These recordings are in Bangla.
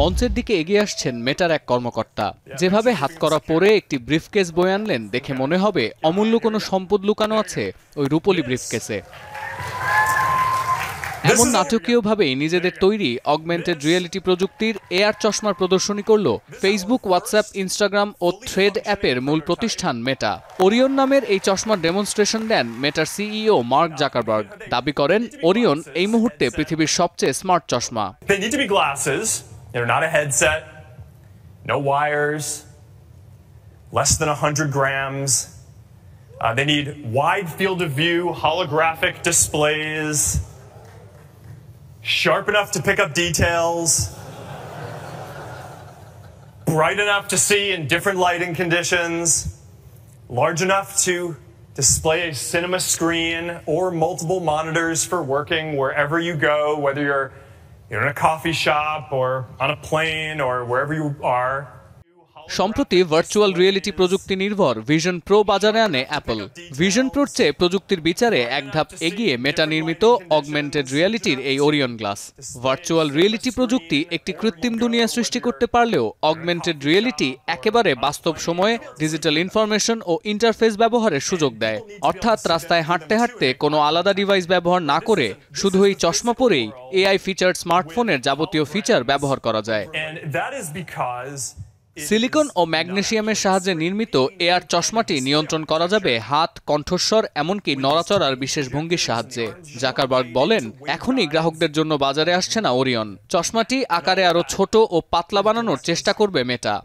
মঞ্চের দিকে এগিয়ে আসছেন মেটার এক কর্মকর্তা। যেভাবে হাতকড়া পরে একটি ব্রিফকেস বয়ে আনলেন, দেখে মনে হবে অমূল্য কোনো সম্পদ লুকানো আছে ওই রূপোলি ব্রিফকেসে। এমন নাটকীয়ভাবেই নিজেদের তৈরি অগমেন্টেড রিয়েলিটি প্রযুক্তির এআর চশমার প্রদর্শনী করল ফেসবুক, হোয়াটসঅ্যাপ, ইনস্টাগ্রাম ও থ্রেড অ্যাপের মূল প্রতিষ্ঠান মেটা। ওরিয়ন নামের এই চশমার ডেমনস্ট্রেশন দেন মেটার সিইও মার্ক জাকারবার্গ। দাবি করেন, ওরিয়ন এই মুহূর্তে পৃথিবীর সবচেয়ে স্মার্ট চশমা। No wires, less than 100 grams. They need wide field of view, holographic displays, sharp enough to pick up details, bright enough to see in different lighting conditions, large enough to display a cinema screen or multiple monitors for working wherever you go, whether you're in a coffee shop or on a plane or wherever you are. সম্প্রতি ভার্চুয়াল রিয়েলিটি প্রযুক্তি নির্ভর ভিশন প্রো বাজারে আনে অ্যাপল। ভিশন প্রোর চেয়ে প্রযুক্তির বিচারে এক ধাপ এগিয়ে মেটা নির্মিত অগমেন্টেড রিয়েলিটির এই ওরিয়ন গ্লাস। ভার্চুয়াল রিয়েলিটি প্রযুক্তি একটি কৃত্রিম দুনিয়া সৃষ্টি করতে পারলেও অগমেন্টেড রিয়েলিটি একেবারে বাস্তব সময়ে ডিজিটাল ইনফরমেশন ও ইন্টারফেস ব্যবহারের সুযোগ দেয়। অর্থাৎ রাস্তায় হাঁটতে হাঁটতে কোনো আলাদা ডিভাইস ব্যবহার না করে শুধু এই চশমা পরেই এআই ফিচার স্মার্টফোনের যাবতীয় ফিচার ব্যবহার করা যায়। সিলিকন ও ম্যাগনেসিয়ামের সাহায্যে নির্মিত এআর চশমাটি নিয়ন্ত্রণ করা যাবে হাত, কণ্ঠস্বর, এমনকি নড়াচড়ার বিশেষ ভঙ্গির সাহায্যে। জাকারবার্গ বলেন, এখনই গ্রাহকদের জন্য বাজারে আসছে না ওরিয়ন। চশমাটি আকারে আরো ছোট ও পাতলা বানানোর চেষ্টা করবে মেটা।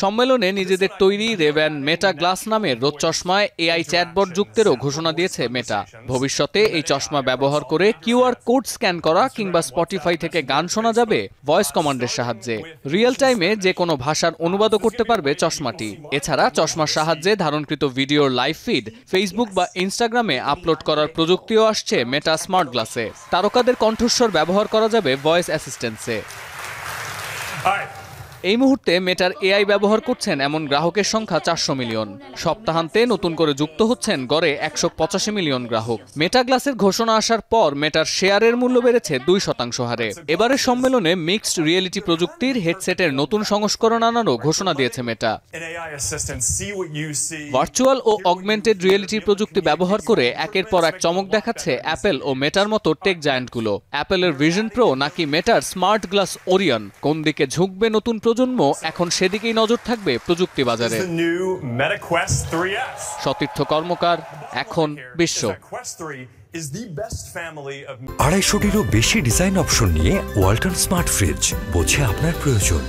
সম্মেলনে নিজেদের তৈরি রেভ্যান মেটা গ্লাস নামের রোদ চশমায় এআই চ্যাটবট যুক্তেরও ঘোষণা দিয়েছে মেটা। ভবিষ্যতে এই চশমা ব্যবহার করে কিউআর কোড স্ক্যান করা কিংবা স্পটিফাই থেকে গান শোনা যাবে ভয়েস কমান্ডের সাহায্যে। রিয়েল টাইমে যে কোনো ভাষার অনুবাদও করতে পারবে চশমাটি। এছাড়া চশমার সাহায্যে ধারণকৃত ভিডিওর লাইভ ফিড ফেসবুক বা ইনস্টাগ্রামে আপলোড করার প্রযুক্তিও আসছে মেটা স্মার্ট গ্লাসে। তারকাদের কণ্ঠস্বর ব্যবহার করা যাবে ভয়েস অ্যাসিস্ট্যান্সে। এই মুহূর্তে মেটার এআই ব্যবহার করছেন এমন গ্রাহকের সংখ্যা 400 মিলিয়ন। সপ্তাহান্তে নতুন করে যুক্ত হচ্ছেন গড়ে 185 মিলিয়ন গ্রাহক। মেটা গ্লাসের ঘোষণা আসার পর মেটার শেয়ারের মূল্য বেড়েছে 2% হারে। এবারের সম্মেলনে মিক্সড রিয়েলিটি প্রযুক্তির হেডসেটের নতুন সংস্করণ আনারও ঘোষণা দিয়েছে মেটা। ভার্চুয়াল ও অগমেন্টেড রিয়েলিটি প্রযুক্তি ব্যবহার করে একের পর এক চমক দেখাচ্ছে অ্যাপেল ও মেটার মতো টেক জায়ান্টগুলো। অ্যাপেলের ভিশন প্রো নাকি মেটার স্মার্ট গ্লাস ওরিয়ন, কোন দিকে ঝুঁকবে নতুন প্রজন্ম, এখন সেদিকেই নজর থাকবে প্রযুক্তি বাজারে। সতীর্থ কর্মকার, এখন বিশ্ব। 250টিরও বেশি ডিজাইন অপশন নিয়ে ওয়ালটন স্মার্ট ফ্রিজ, বোঝে আপনার প্রয়োজন।